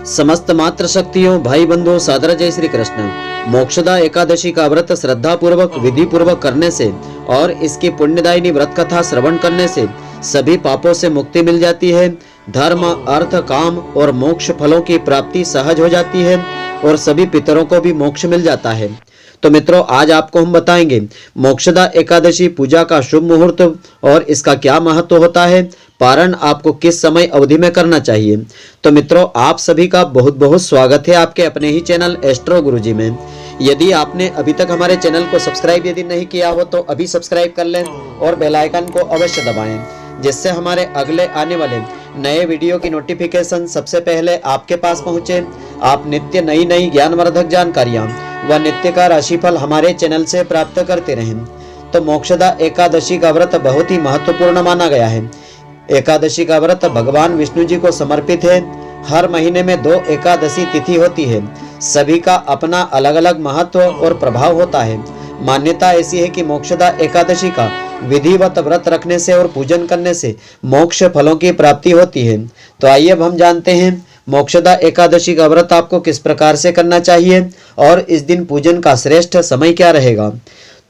समस्त मात्र शक्तियों भाई बंधुओं सादर जय श्री कृष्ण। मोक्षदा एकादशी का व्रत श्रद्धा पूर्वक विधि पूर्वक करने से और इसकी पुण्यदायिनी व्रत कथा श्रवण करने से सभी पापों से मुक्ति मिल जाती है। धर्म अर्थ काम और मोक्ष फलों की प्राप्ति सहज हो जाती है और सभी पितरों को भी मोक्ष मिल जाता है। तो मित्रों, आज आपको हम बताएंगे मोक्षदा एकादशी पूजा का शुभ मुहूर्त और इसका क्या महत्व होता है, पारण आपको किस समय अवधि में करना चाहिए। तो मित्रों, आप सभी का बहुत बहुत स्वागत है आपके अपने ही चैनल एस्ट्रो गुरुजी में। यदि आपने अभी तक हमारे चैनल को सब्सक्राइब यदि नहीं किया हो तो अभी सब्सक्राइब कर लें और बेल आइकन को अवश्य दबाएं, जिससे हमारे अगले आने वाले नए वीडियो की नोटिफिकेशन सबसे पहले आपके पास पहुंचे। आप नित्य नई नई ज्ञानवर्धक जानकारियां व नित्य का राशिफल हमारे चैनल से प्राप्त करते रहें। तो मोक्षदा एकादशी का व्रत बहुत ही महत्वपूर्ण माना गया है। एकादशी का व्रत भगवान विष्णु जी को समर्पित है। हर महीने में 2 एकादशी तिथि होती है। सभी का अपना अलग अलग महत्व और प्रभाव होता है। मान्यता ऐसी है कि मोक्षदा एकादशी का विधिवत व्रत रखने से और पूजन करने से मोक्ष फलों की प्राप्ति होती है। तो आइए अब हम जानते हैं मोक्षदा एकादशी का व्रत आपको किस प्रकार से करना चाहिए और इस दिन पूजन का श्रेष्ठ समय क्या रहेगा।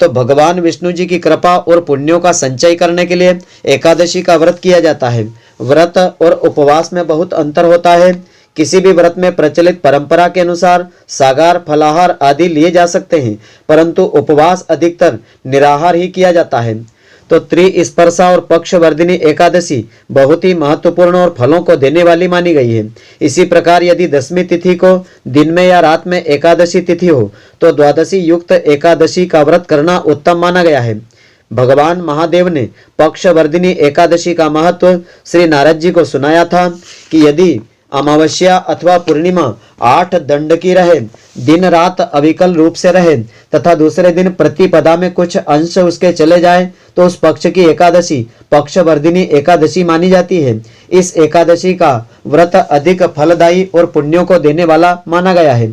तो भगवान विष्णु जी की कृपा और पुण्यों का संचय करने के लिए एकादशी का व्रत किया जाता है। व्रत और उपवास में बहुत अंतर होता है। किसी भी व्रत में प्रचलित परंपरा के अनुसार सागार फलाहार आदि लिए जा सकते हैं, परंतु उपवास अधिकतर निराहार ही किया जाता है। तो त्रिस्पर्शा और पक्षवर्धिनी एकादशी बहुत ही महत्वपूर्ण और फलों को देने वाली मानी गई है। इसी प्रकार यदि 10वीं तिथि को दिन में या रात में एकादशी तिथि हो तो द्वादशी युक्त एकादशी का व्रत करना उत्तम माना गया है। भगवान महादेव ने पक्षवर्धिनी एकादशी का महत्व श्री नारद जी को सुनाया था कि यदि अमावस्या अथवा पूर्णिमा 8 दंड की रहे, दिन रात अविकल रूप से रहे तथा दूसरे दिन प्रतिपदा में कुछ अंश उसके चले जाए तो उस पक्ष की एकादशी पक्षवर्धिनी एकादशी मानी जाती है। इस एकादशी का व्रत अधिक फलदायी और पुण्यों को देने वाला माना गया है।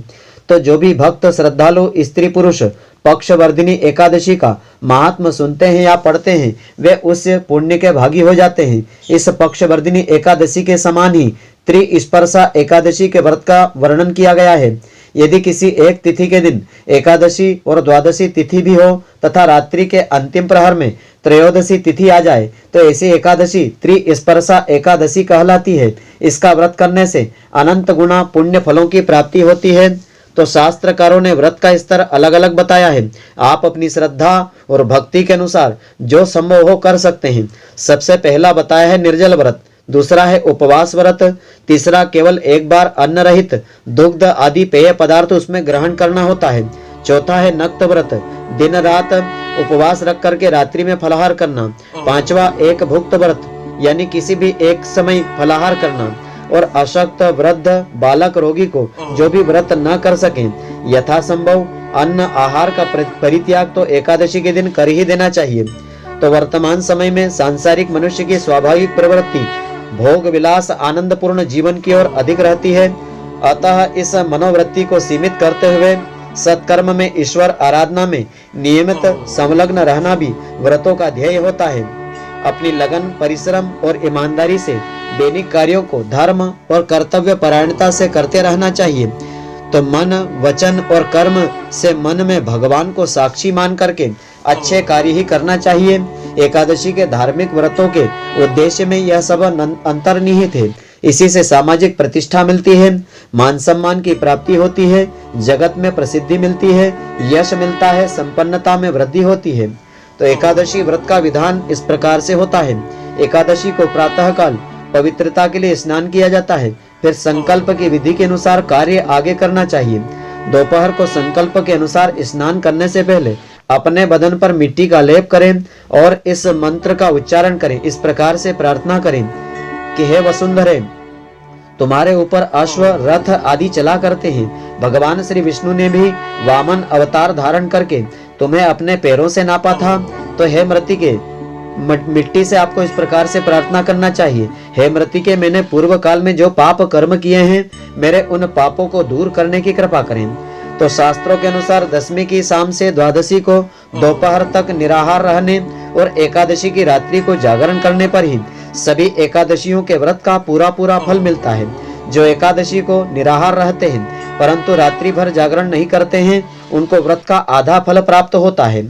तो जो भी भक्त श्रद्धालु स्त्री पुरुष पक्षवर्धिनी एकादशी का महात्म सुनते हैं या पढ़ते हैं, वे उस पुण्य के भागी हो जाते हैं। इस पक्षवर्धिनी एकादशी के समान ही त्रिस्पर्शा एकादशी के व्रत का वर्णन किया गया है। यदि किसी एक तिथि के दिन एकादशी और द्वादशी तिथि भी हो तथा रात्रि के अंतिम प्रहर में त्रयोदशी तिथि आ जाए तो ऐसी एकादशी त्रिस्पर्शा एकादशी कहलाती है। इसका व्रत करने से अनंत गुना पुण्य फलों की प्राप्ति होती है। तो शास्त्रकारों ने व्रत का स्तर अलग अलग बताया है। आप अपनी श्रद्धा और भक्ति के अनुसार जो संभव हो कर सकते हैं। सबसे पहला बताया है निर्जल व्रत, दूसरा है उपवास व्रत, तीसरा केवल एक बार अन्न रहित दुग्ध आदि पेय पदार्थ उसमें ग्रहण करना होता है, चौथा है नक्त व्रत, दिन रात उपवास रख करके रात्रि में फलाहार करना, पांचवा एक भुक्त व्रत यानी किसी भी एक समय फलाहार करना, और अशक्त वृद्ध बालक रोगी को जो भी व्रत न कर सके यथासंभव अन्न आहार का परित्याग तो एकादशी के दिन कर ही देना चाहिए। तो वर्तमान समय में सांसारिक मनुष्य की स्वाभाविक प्रवृत्ति भोग विलास आनंदपूर्ण जीवन की ओर अधिक रहती है। अतः इस मनोवृत्ति को सीमित करते हुए सत्कर्म में ईश्वर आराधना में नियमित संलग्न रहना भी व्रतों का ध्येय होता है। अपनी लगन परिश्रम और ईमानदारी से दैनिक कार्यों को धर्म और कर्तव्य परायणता से करते रहना चाहिए। तो मन वचन और कर्म से मन में भगवान को साक्षी मान करके अच्छे कार्य ही करना चाहिए। एकादशी के धार्मिक व्रतों के उद्देश्य में यह सब अंतर्निहित है। इसी से सामाजिक प्रतिष्ठा मिलती है, मान सम्मान की प्राप्ति होती है, जगत में प्रसिद्धि मिलती है, यश मिलता है, संपन्नता में वृद्धि होती है। तो एकादशी व्रत का विधान इस प्रकार से होता है। एकादशी को प्रातः काल पवित्रता के लिए स्नान किया जाता है, फिर संकल्प की विधि के अनुसार कार्य आगे करना चाहिए। दोपहर को संकल्प के अनुसार स्नान करने से पहले अपने बदन पर मिट्टी का लेप करें और इस मंत्र का उच्चारण करें। इस प्रकार से प्रार्थना करें कि हे वसुंधरे, तुम्हारे ऊपर अश्व रथ आदि चला करते हैं। भगवान श्री विष्णु ने भी वामन अवतार धारण करके तुम्हें अपने पैरों से नापा था। तो हे मृतिके, मिट्टी से आपको इस प्रकार से प्रार्थना करना चाहिए, हे मृतिके, मैंने पूर्व काल में जो पाप कर्म किए हैं मेरे उन पापों को दूर करने की कृपा करें। तो शास्त्रों के अनुसार 10वीं की शाम से द्वादशी को दोपहर तक निराहार रहने और एकादशी की रात्रि को जागरण करने पर ही सभी एकादशियों के व्रत का पूरा फल मिलता है। जो एकादशी को निराहार रहते हैं परंतु रात्रि भर जागरण नहीं करते हैं, उनको व्रत का आधा फल प्राप्त होता है।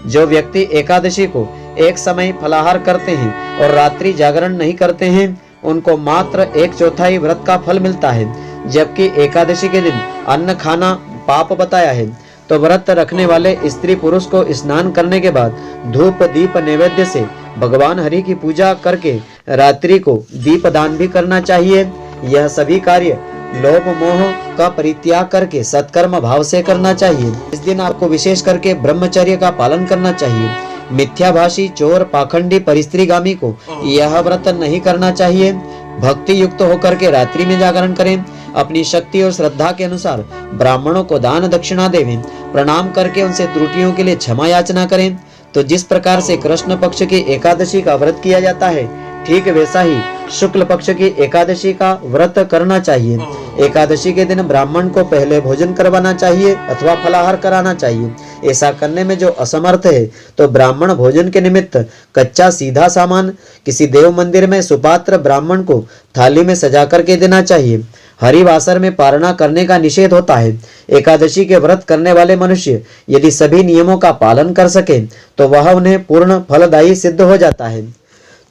जो व्यक्ति एकादशी को एक समय फलाहार करते हैं और रात्रि जागरण नहीं करते हैं, उनको मात्र 1/4 व्रत का फल मिलता है। जबकि एकादशी के दिन अन्न खाना पाप बताया है, तो व्रत रखने वाले स्त्री पुरुष को स्नान करने के बाद धूप दीप नैवेद्य से भगवान हरि की पूजा करके रात्रि को दीप दान भी करना चाहिए। यह सभी कार्य लोभ मोह का परित्याग करके सत्कर्म भाव से करना चाहिए। इस दिन आपको विशेष करके ब्रह्मचर्य का पालन करना चाहिए। मिथ्याभाषी, चोर, पाखंडी, परिस्त्रीगामी को यह व्रत नहीं करना चाहिए। भक्ति युक्त होकर के रात्रि में जागरण करें। अपनी शक्ति और श्रद्धा के अनुसार ब्राह्मणों को दान दक्षिणा देवें। प्रणाम करके उनसे त्रुटियों के लिए क्षमा याचना करें। तो जिस प्रकार से कृष्ण पक्ष की एकादशी का व्रत किया जाता है, ठीक वैसा ही शुक्ल पक्ष की एकादशी का व्रत करना चाहिए। एकादशी के दिन ब्राह्मण को पहले भोजन करवाना चाहिए अथवा फलाहार कराना चाहिए। ऐसा करने में जो असमर्थ है, तो ब्राह्मण भोजन के निमित्त कच्चा सीधा सामान किसी देव मंदिर में सुपात्र ब्राह्मण को थाली में सजा करके देना चाहिए। हरिवासर में पारणा करने का निषेध होता है। एकादशी के व्रत करने वाले मनुष्य यदि सभी नियमों का पालन कर सके, तो वह उन्हें पूर्ण फलदायी सिद्ध हो जाता है।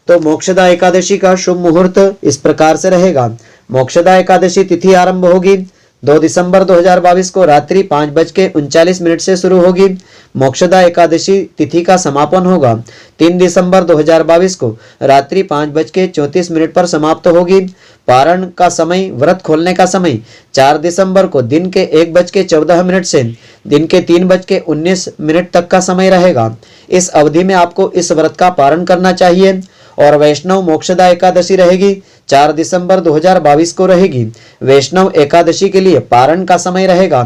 तो मोक्षदा एकादशी का शुभ मुहूर्त इस प्रकार से रहेगा। मोक्षदा एकादशी तिथि आरंभ होगी 2 दिसंबर 2022 को रात्रि 5:39 से शुरू होगी। मोक्षदा एकादशी तिथि का समापन होगा 3 दिसंबर 2022 को रात्रि 5:34 पर समाप्त होगी। पारण का समय, व्रत खोलने का समय 4 दिसंबर को दिन के 1:14 से दिन के 3:19 तक का समय रहेगा। इस अवधि में आपको इस व्रत का पारण करना चाहिए। और वैष्णव मोक्षदा एकादशी रहेगी 4 दिसंबर 2022 को रहेगी। वैष्णव एकादशी के लिए पारण का समय रहेगा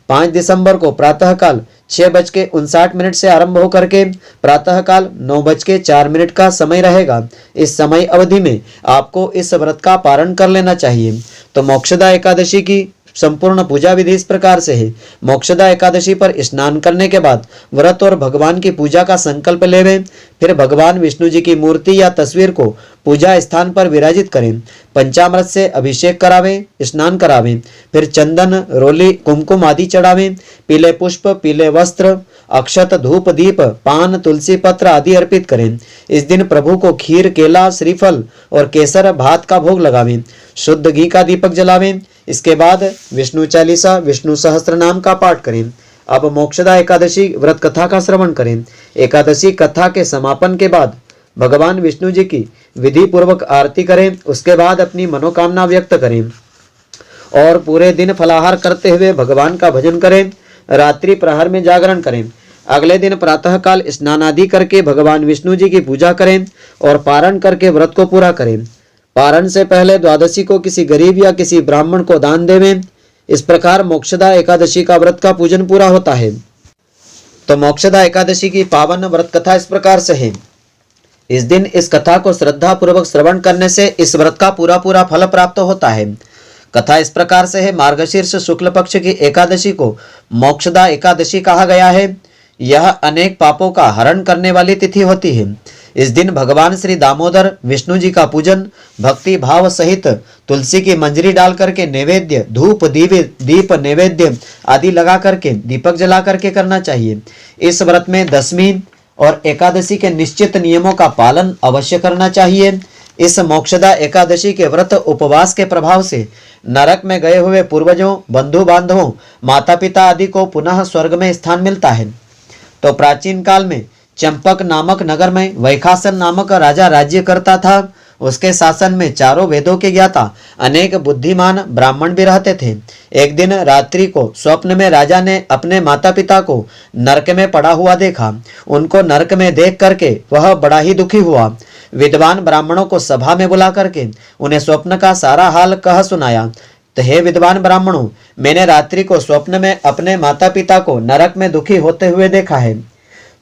5 दिसंबर को प्रातःकाल 6:59 से आरंभ होकर के प्रातःकाल 9:04 का समय रहेगा। इस समय अवधि में आपको इस व्रत का पारण कर लेना चाहिए। तो मोक्षदा एकादशी की संपूर्ण पूजा विधि इस प्रकार से है। मोक्षदा एकादशी पर स्नान करने के बाद व्रत और भगवान की पूजा का संकल्प लेवें। फिर भगवान विष्णु जी की मूर्ति या तस्वीर को पूजा स्थान पर विराजित करें। पंचामृत से अभिषेक करावें, स्नान करावें। फिर चंदन, रोली, कुमकुम आदि चढ़ावें। पीले पुष्प, पीले वस्त्र, अक्षत, धूप, दीप, पान, तुलसी पत्र आदि अर्पित करें। इस दिन प्रभु को खीर, केला, श्रीफल और केसर भात का भोग लगावें। शुद्ध घी का दीपक जलावें। इसके बाद विष्णु चालीसा, विष्णु सहस्त्र नाम का पाठ करें। अब मोक्षदा एकादशी व्रत कथा का श्रवण करें। एकादशी कथा के समापन के बाद भगवान विष्णु जी की विधि पूर्वक आरती करें। उसके बाद अपनी मनोकामना व्यक्त करें और पूरे दिन फलाहार करते हुए भगवान का भजन करें। रात्रि प्रहर में जागरण करें। अगले दिन प्रातःकाल स्नान आदि करके भगवान विष्णु जी की पूजा करें और पारण करके व्रत को पूरा करें। पारण से पहले द्वादशी को किसी गरीब या किसी ब्राह्मण को दान देवें। इस प्रकार मोक्षदा एकादशी का व्रत का पूजन पूरा होता है। तो मोक्षदा एकादशी की पावन व्रत कथा इस प्रकार से है। इस दिन इस कथा को श्रद्धा पूर्वक श्रवण करने से इस व्रत का पूरा पूरा फल प्राप्त होता है। कथा इस प्रकार से है। मार्गशीर्ष शुक्ल पक्ष की एकादशी को मोक्षदा एकादशी कहा गया है। यह अनेक पापों का हरण करने वाली तिथि होती है। इस दिन भगवान श्री दामोदर विष्णु जी का पूजन भक्ति भाव सहित तुलसी की मंजरी डाल करके नैवेद्य, धूप, दीप नैवेद्य आदि लगा करके दीपक जला करके करना चाहिए। इस व्रत में दशमी और एकादशी के निश्चित नियमों का पालन अवश्य करना चाहिए। इस मोक्षदा एकादशी के व्रत उपवास के प्रभाव से नरक में गए हुए पूर्वजों, बंधु बांधवों, माता पिता आदि को पुनः स्वर्ग में स्थान मिलता है। तो प्राचीन काल में चंपक नामक नगर में वैखासन नामक राजा राज्य करता था। उसके शासन में चारों वेदों के ज्ञाता अनेक बुद्धिमान ब्राह्मण भी रहते थे। एक दिन रात्रि को स्वप्न में राजा ने अपने माता पिता को नरक में पड़ा हुआ देखा। उनको नरक में देख करके वह बड़ा ही दुखी हुआ। विद्वान ब्राह्मणों को सभा में बुला करके उन्हें स्वप्न का सारा हाल कह सुनाया। तो हे विद्वान ब्राह्मणों, मैंने रात्रि को स्वप्न में अपने माता पिता को नरक में दुखी होते हुए देखा है।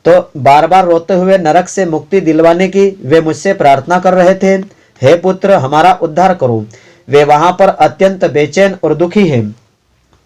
तो बार बार रोते हुए नरक से मुक्ति दिलवाने की वे मुझसे प्रार्थना कर रहे थे। हे पुत्र, हमारा उद्धार करो। वे वहां पर अत्यंत बेचैन और दुखी हैं।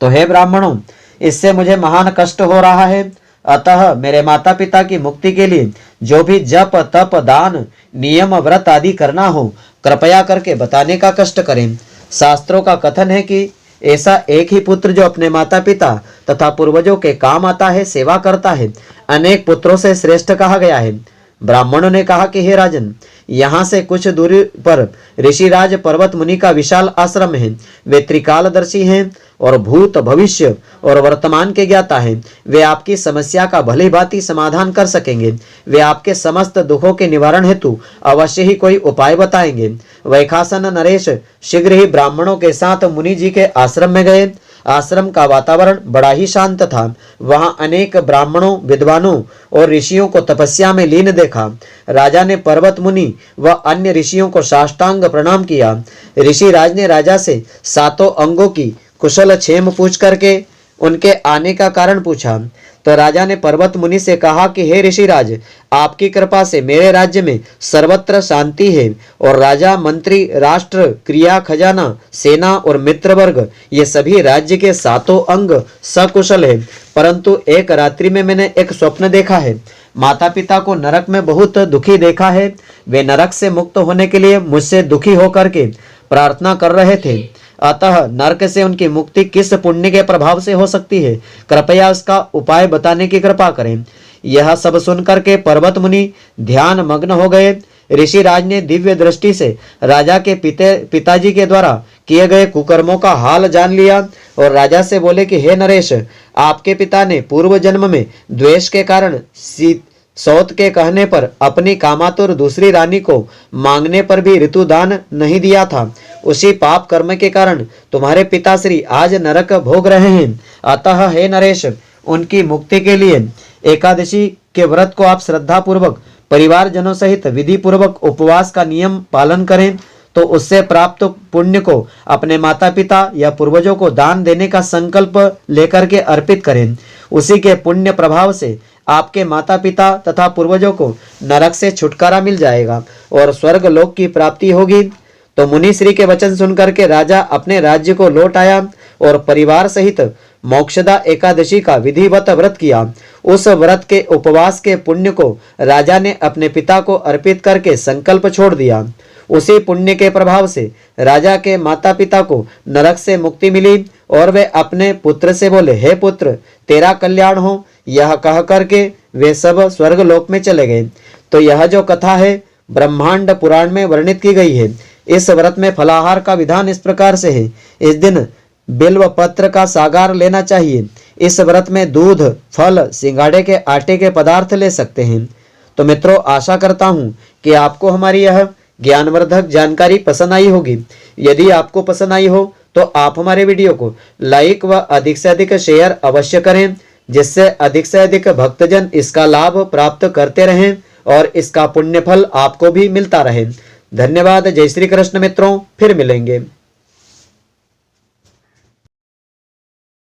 तो हे ब्राह्मणों, इससे मुझे महान कष्ट हो रहा है। अतः मेरे माता पिता की मुक्ति के लिए जो भी जप, तप, दान, नियम, व्रत आदि करना हो, कृपया करके बताने का कष्ट करें। शास्त्रों का कथन है कि ऐसा एक ही पुत्र जो अपने माता पिता तथा पूर्वजों के काम आता है, सेवा करता है, अनेक पुत्रों से श्रेष्ठ कहा गया है। ब्राह्मणों ने कहा कि हे राजन, यहाँ से कुछ दूरी पर ऋषिराज पर्वत मुनि का विशाल आश्रम है। वे त्रिकालदर्शी हैं और भूत भविष्य और वर्तमान के ज्ञाता हैं। वे आपकी समस्या का भली भांति समाधान कर सकेंगे। वे आपके समस्त दुखों के निवारण हेतु अवश्य ही कोई उपाय बताएंगे। वैखासन नरेश शीघ्र ही ब्राह्मणों के साथ मुनि जी के आश्रम में गए। आश्रम का वातावरण बड़ा ही शांत था। वहां अनेक ब्राह्मणों, विद्वानों और ऋषियों को तपस्या में लीन देखा। राजा ने पर्वत मुनि व अन्य ऋषियों को साष्टांग प्रणाम किया। ऋषि राज ने राजा से सातों अंगों की कुशल क्षेम पूछ करके उनके आने का कारण पूछा। तो राजा ने पर्वत मुनि से कहा कि हे ऋषिराज, आपकी कृपा से मेरे राज्य में सर्वत्र शांति है और राजा, मंत्री, राष्ट्र, क्रिया, खजाना, सेना और मित्र वर्ग ये सभी राज्य के सातों अंग सकुशल है। परंतु एक रात्रि में मैंने एक स्वप्न देखा है। माता पिता को नरक में बहुत दुखी देखा है। वे नरक से मुक्त होने के लिए मुझसे दुखी होकर के प्रार्थना कर रहे थे। अतः नरक से उनकी मुक्ति किस पुण्य के प्रभाव से हो सकती है? कृपया उसका उपाय बताने की कृपा करें। यह सब सुनकर के पर्वत मुनि ध्यान मग्न हो गए। ऋषिराज ने दिव्य दृष्टि से राजा के पिताजी के द्वारा किए गए कुकर्मों का हाल जान लिया और राजा से बोले कि हे नरेश, आपके पिता ने पूर्व जन्म में द्वेष के कारण सौत के कहने पर अपनी कामातुर दूसरी रानी को मांगने पर भी ऋतुदान नहीं दिया था। उसी पाप कर्म के कारण तुम्हारे पिताश्री आज नरक भोग रहे हैं। अतः हे नरेश, उनकी मुक्ति के लिए एकादशी के व्रत को आप श्रद्धा पूर्वक परिवारजनों सहित विधि पूर्वक उपवास का नियम पालन करें, तो उससे प्राप्त पुण्य को अपने माता पिता या पूर्वजों को दान देने का संकल्प लेकर के अर्पित करें। उसी के पुण्य प्रभाव से आपके माता पिता तथा पूर्वजों को नरक से छुटकारा मिल जाएगा और स्वर्ग लोक की प्राप्ति होगी। तो मुनि श्री के वचन सुनकर के राजा अपने राज्य को लौट आया और परिवार सहित मोक्षदा एकादशी का विधिवत व्रत किया। उस व्रत के उपवास के पुण्य को राजा ने अपने पिता को अर्पित करके संकल्प छोड़ दिया। उसी पुण्य के प्रभाव से राजा के माता पिता को नरक से मुक्ति मिली और वे अपने पुत्र से बोले, हे पुत्र, तेरा कल्याण हो। यह कह करके वे सब स्वर्ग लोक में चले गए। तो यह जो कथा है ब्रह्मांड पुराण में वर्णित की गई है। इस व्रत में फलाहार का विधान इस प्रकार से है। इस दिन बिल्व पत्र का सागार लेना चाहिए। इस व्रत में दूध, फल, सिंगाड़े के आटे के पदार्थ ले सकते हैं। तो मित्रों, आशा करता हूं कि आपको हमारी यह ज्ञानवर्धक जानकारी पसंद आई होगी। यदि आपको पसंद आई हो तो आप हमारे वीडियो को लाइक व अधिक से अधिक शेयर अवश्य करें, जिससे अधिक से अधिक भक्तजन इसका लाभ प्राप्त करते रहें और इसका पुण्य फल आपको भी मिलता रहे। धन्यवाद। जय श्री कृष्ण मित्रों, फिर मिलेंगे।